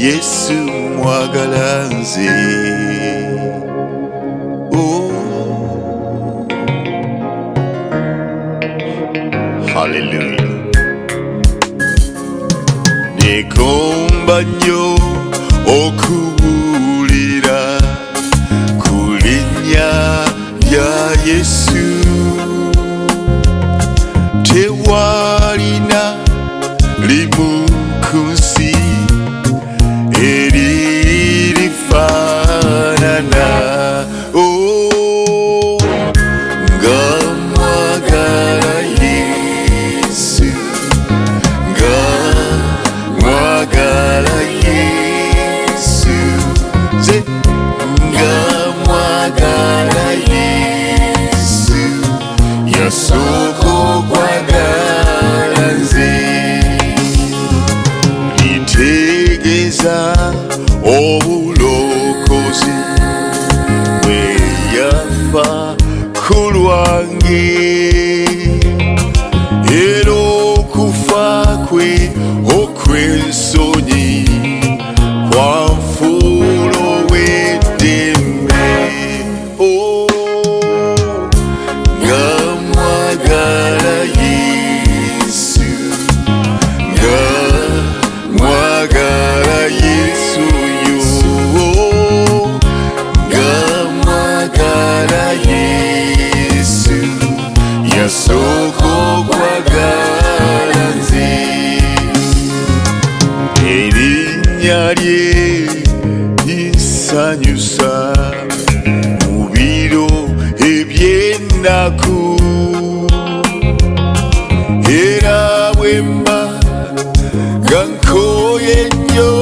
Yesu mwagala nze. Hallelujah. Negomba nnyo okuwulira ku linnya lya Yesu. Tewalina limu ku nsi eririfaanana. Nga mwagala Yesu, nga mwagala Yesu, nze nga mwagala Yesu, yasooka okwagala nze. Litegeeza obulokozi bwe yafa ku lwange, era okufa kwe okw'ensonyi kwanfuula ow'eddembe. Nga mwagala Yesu, nga mwagala Yesu yo, nga mwagala Yesu, yasooka okwagala nze. Erinnya lye linsanyusa mu biro eby'ennaku, era bwe mba nga nkooye nnyo